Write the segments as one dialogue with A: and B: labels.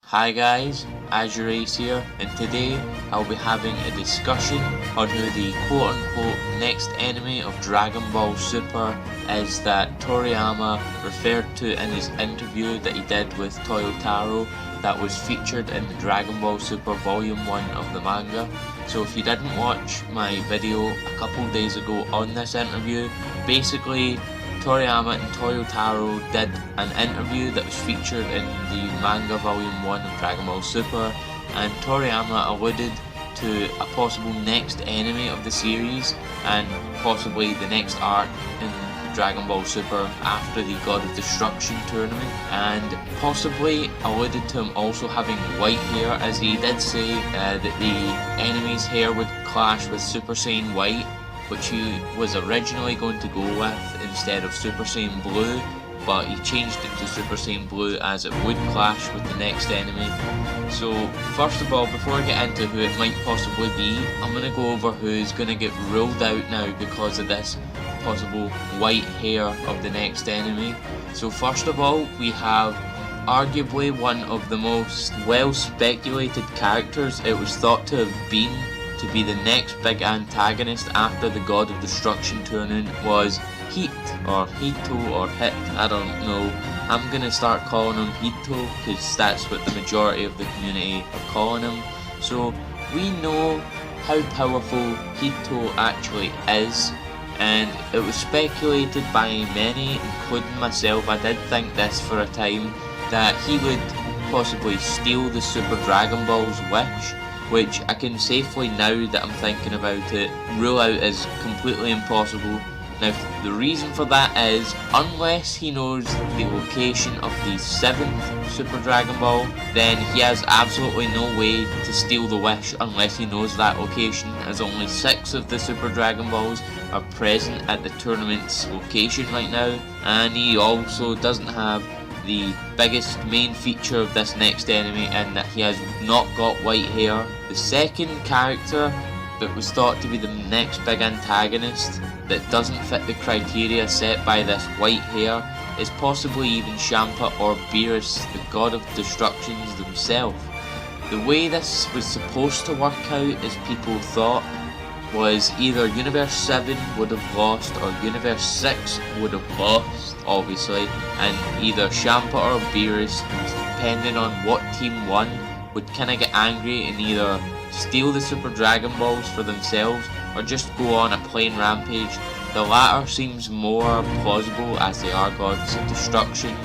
A: Hi guys, AzureAce here, and today I'll be having a discussion on who the quote-unquote next enemy of Dragon Ball Super is that Toriyama referred to in his interview that he did with Toyotaro that was featured in the Dragon Ball Super Volume 1 of the manga. So if you didn't watch my video a couple days ago on this interview, basically Toriyama and Toyotaro did an interview that was featured in the manga volume 1 of Dragon Ball Super, and Toriyama alluded to a possible next enemy of the series and possibly the next arc in Dragon Ball Super after the God of Destruction tournament, and possibly alluded to him also having white hair, as he did say that the enemy's hair would clash with Super Saiyan White, which he was originally going to go with instead of Super Saiyan Blue, but he changed it to Super Saiyan Blue as it would clash with the next enemy. So first of all, before I get into who it might possibly be, I'm going to go over who's going to get ruled out now because of this possible white hair of the next enemy. So first of all, we have arguably one of the most well speculated characters it was thought to have been to be the next big antagonist after the God of Destruction tournament was Heat, or Hito, or Hit, I don't know. I'm gonna start calling him Hito because that's what the majority of the community are calling him. So we know how powerful Hito actually is, and it was speculated by many, including myself. I did think this for a time, that he would possibly steal the Super Dragon Ball's wish, which I can safely, now that I'm thinking about it, rule out as completely impossible. Now, the reason for that is, unless he knows the location of the 7th Super Dragon Ball, then he has absolutely no way to steal the wish unless he knows that location, as only 6 of the Super Dragon Balls are present at the tournament's location right now, and he also doesn't have the biggest main feature of this next enemy, in that he has not got white hair. The second character that was thought to be the next big antagonist that doesn't fit the criteria set by this white hair is possibly even Champa or Beerus, the God of Destructions themselves. The way this was supposed to work out, as people thought, was either Universe 7 would have lost or Universe 6 would have lost, obviously, and either Champa or Beerus, depending on what team won, would kinda get angry and either steal the Super Dragon Balls for themselves or just go on a plain rampage. The latter seems more plausible as they are gods of destruction.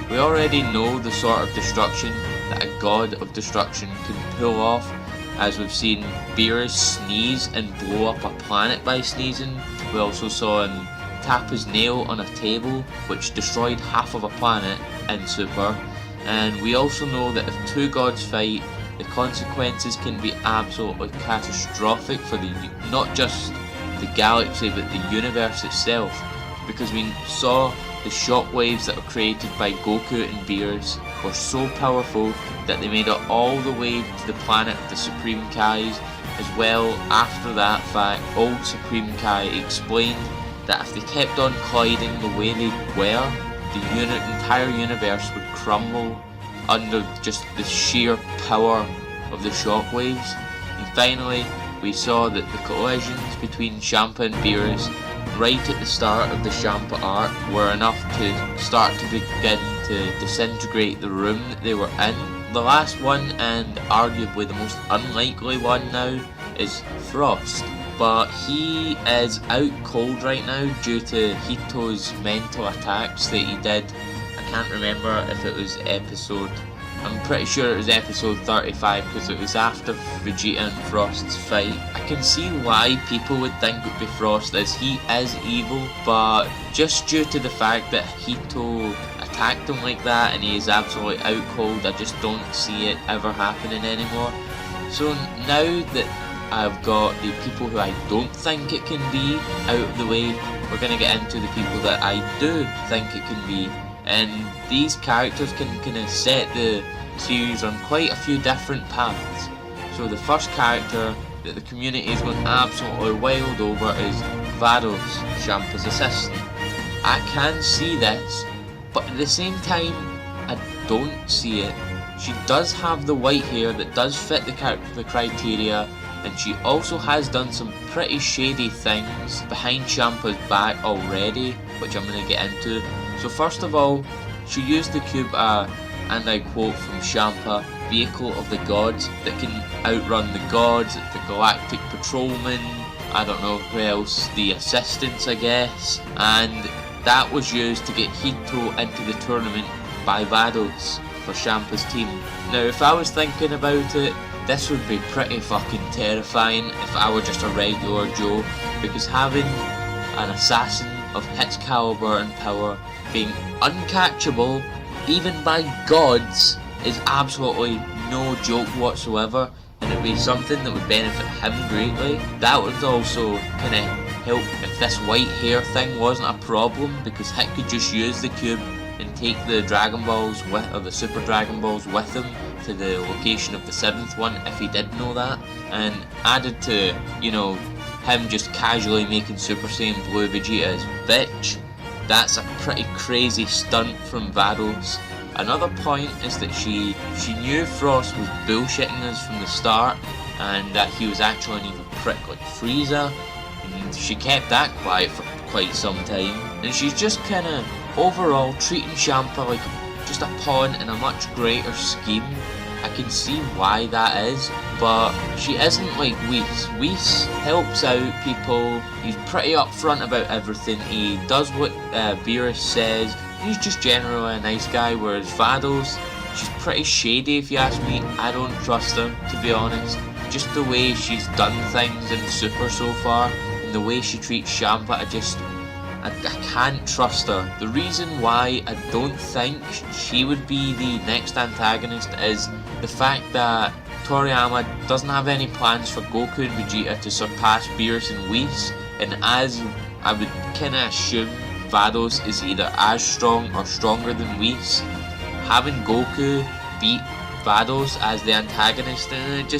A: We already know the sort of destruction that a God of Destruction can pull off, as we've seen Beerus sneeze and blow up a planet by sneezing. We also saw him tap his nail on a table, which destroyed half of a planet in Super. And we also know that if two gods fight, the consequences can be absolutely catastrophic for not just the galaxy but the universe itself, because we saw the shockwaves that were created by Goku and Beerus were so powerful that they made it all the way to the planet of the Supreme Kais. As well, after that fact, old Supreme Kai explained that if they kept on colliding the way they were, the entire universe would crumble under just the sheer power of the shockwaves. And finally, we saw that the collisions between Champa and Beerus right at the start of the Champa arc were enough to start to begin to disintegrate the room that they were in. The last one, and arguably the most unlikely one now, is Frost, but he is out cold right now due to Hito's mental attacks that he did. I can't remember if it was I'm pretty sure it was episode 35, because it was after Vegeta and Frost's fight. I can see why people would think it would be Frost, as he is evil, but just due to the fact that Hito attacked him like that and he is absolutely out cold, I just don't see it ever happening anymore. So now that I've got the people who I don't think it can be out of the way, we're going to get into the people that I do think it can be. And these characters can kind of set the series on quite a few different paths. So the first character that the community is going absolutely wild over is Vados, Champa's assistant. I can see this, but at the same time, I don't see it, she does have the white hair that does fit the criteria, and she also has done some pretty shady things behind Champa's back already, which I'm going to get into. So first of all, she used the cube, and I quote from Champa, vehicle of the gods that can outrun the gods, the galactic patrolmen, I don't know who else, the assistants I guess, and that was used to get Hito into the tournament by Vados for Champa's team. Now if I was thinking about it, this would be pretty fucking terrifying if I were just a regular Joe, because having an assassin of Hit's caliber and power being uncatchable even by gods is absolutely no joke whatsoever, and it'd be something that would benefit him greatly. That would also kind of help if this white hair thing wasn't a problem, because Hit could just use the cube and take the Dragon Balls with, or the Super Dragon Balls with him to the location of the 7th one if he did know that, and added to, you know, him just casually making Super Saiyan Blue Vegeta's bitch, that's a pretty crazy stunt from Vados. Another point is that she knew Frost was bullshitting us from the start, and that he was actually an evil prick like Frieza, and she kept that quiet for quite some time, and she's just kinda overall treating Champa like just a pawn in a much greater scheme. I can see why that is, but she isn't like Whis. Whis helps out people, he's pretty upfront about everything, he does what Beerus says, he's just generally a nice guy, whereas Vados, she's pretty shady if you ask me. I don't trust her, to be honest. Just the way she's done things in Super so far, and the way she treats Champa, I can't trust her. The reason why I don't think she would be the next antagonist is the fact that Toriyama doesn't have any plans for Goku and Vegeta to surpass Beerus and Whis, and as I would kinda assume Vados is either as strong or stronger than Whis, having Goku beat Vados as the antagonist, and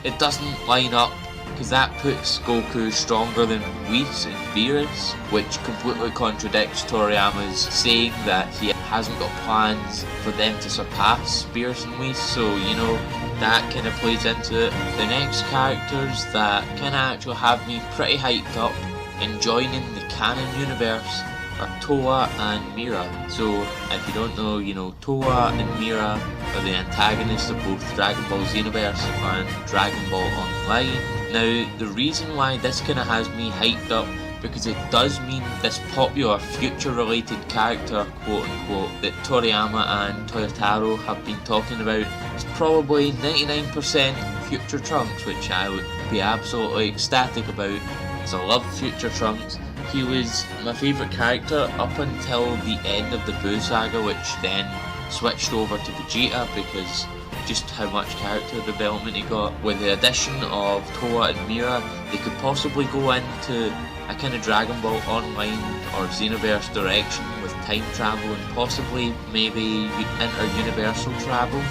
A: it doesn't line up, because that puts Goku stronger than Whis and Beerus, which completely contradicts Toriyama's saying that he hasn't got plans for them to surpass Beerus and Whis, so you know, that kind of plays into it. The next characters that kind of actually have me pretty hyped up in joining the canon universe are Towa and Mira. So if you don't know, you know, Towa and Mira are the antagonists of both Dragon Ball Xenoverse and Dragon Ball Online. Now the reason why this kinda has me hyped up, because it does mean this popular future related character, quote unquote, that Toriyama and Toyotaro have been talking about is probably 99% Future Trunks, which I would be absolutely ecstatic about, because I love Future Trunks. He was my favourite character up until the end of the Buu saga, which then switched over to Vegeta because just how much character development he got. With the addition of Towa and Mira, they could possibly go into a kind of Dragon Ball Online or Xenoverse direction with time travel and possibly maybe inter-universal travel.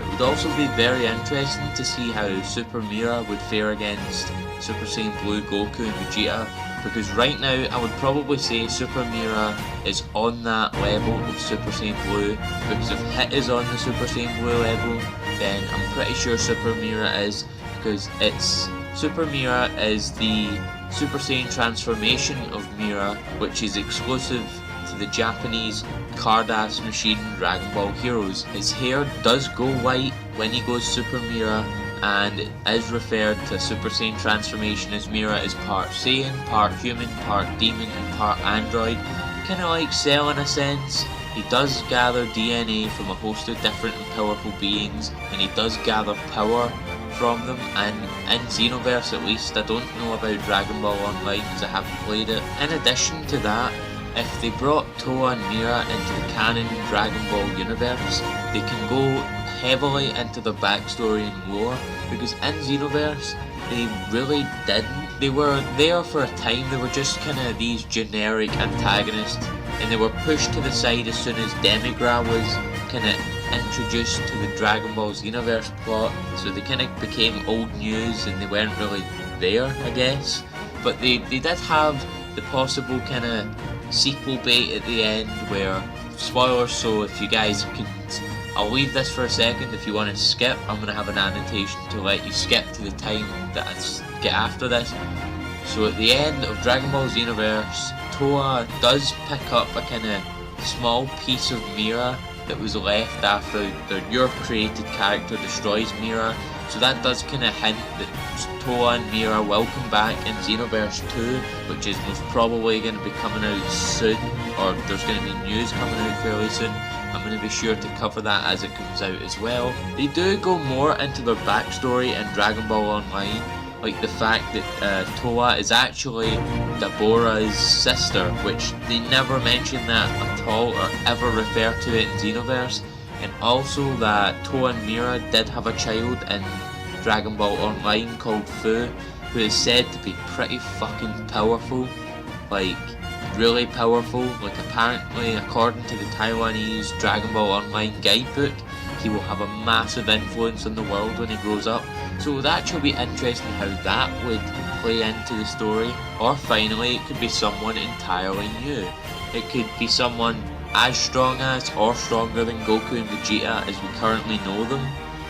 A: It would also be very interesting to see how Super Mira would fare against Super Saiyan Blue Goku and Vegeta, because right now I would probably say Super Mira is on that level of Super Saiyan Blue, because if Hit is on the Super Saiyan Blue level, then I'm pretty sure Super Mira is, because Super Mira is the Super Saiyan transformation of Mira, which is exclusive to the Japanese card-ass machine Dragon Ball Heroes. His hair does go white when he goes Super Mira, and is referred to Super Saiyan transformation as Mira is part Saiyan, part human, part demon, and part android. Kinda like Cell in a sense. He does gather DNA from a host of different and powerful beings, and he does gather power from them, and in Xenoverse at least. I don't know about Dragon Ball Online because I haven't played it. In addition to that, if they brought Towa and Mira into the canon Dragon Ball universe, they can go heavily into their backstory and lore, because in Xenoverse they really didn't. They were there for a time, they were just kinda these generic antagonists, and they were pushed to the side as soon as Demigra was kinda introduced to the Dragon Ball Xenoverse plot, so they kinda became old news and they weren't really there, I guess. But they did have the possible kinda sequel bait at the end where, spoilers, so if you guys can I'll leave this for a second. If you want to skip, I'm going to have an annotation to let you skip to the time that I get after this. So at the end of Dragon Ball Xenoverse, Toa does pick up a kind of small piece of Mira that was left after your created character destroys Mira. So that does kind of hint that Toa and Mira will come back in Xenoverse 2, which is most probably going to be coming out soon, or there's going to be news coming out fairly soon. I'm going to be sure to cover that as it comes out as well. They do go more into their backstory in Dragon Ball Online, like the fact that Toa is actually Deborah's sister, which they never mention that at all or ever refer to it in Xenoverse. And also that Toa and Mira did have a child in Dragon Ball Online called Fu, who is said to be pretty fucking powerful, like really powerful. Like apparently, according to the Taiwanese Dragon Ball Online guidebook, he will have a massive influence on the world when he grows up. So it would actually be interesting how that would play into the story. Or finally, it could be someone entirely new. It could be someone as strong as or stronger than Goku and Vegeta as we currently know them,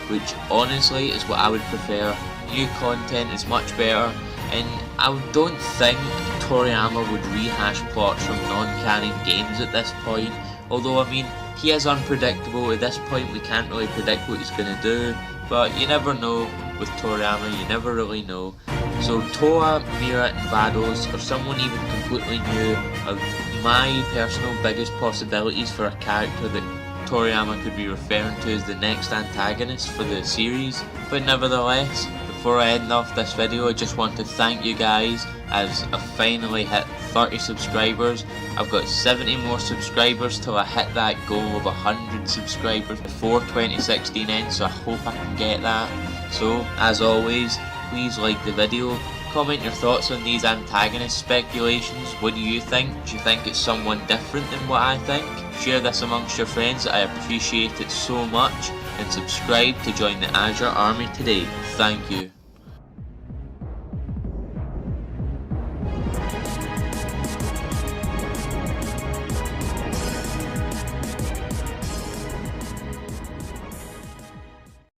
A: which honestly is what I would prefer. New content is much better, and I don't think Toriyama would rehash plots from non-canon games at this point, although I mean, he is unpredictable. At this point we can't really predict what he's going to do, but you never know with Toriyama, you never really know. So Toa, Mira and Vados, or someone even completely new, are my personal biggest possibilities for a character that Toriyama could be referring to as the next antagonist for the series. But nevertheless, before I end off this video, I just want to thank you guys as I finally hit 30 subscribers. I've got 70 more subscribers till I hit that goal of 100 subscribers before 2016 ends, so I hope I can get that. So, as always, please like the video, comment your thoughts on these antagonist speculations. What do you think? Do you think it's someone different than what I think? Share this amongst your friends, I appreciate it so much, and subscribe to join the Azure Army today. Thank you.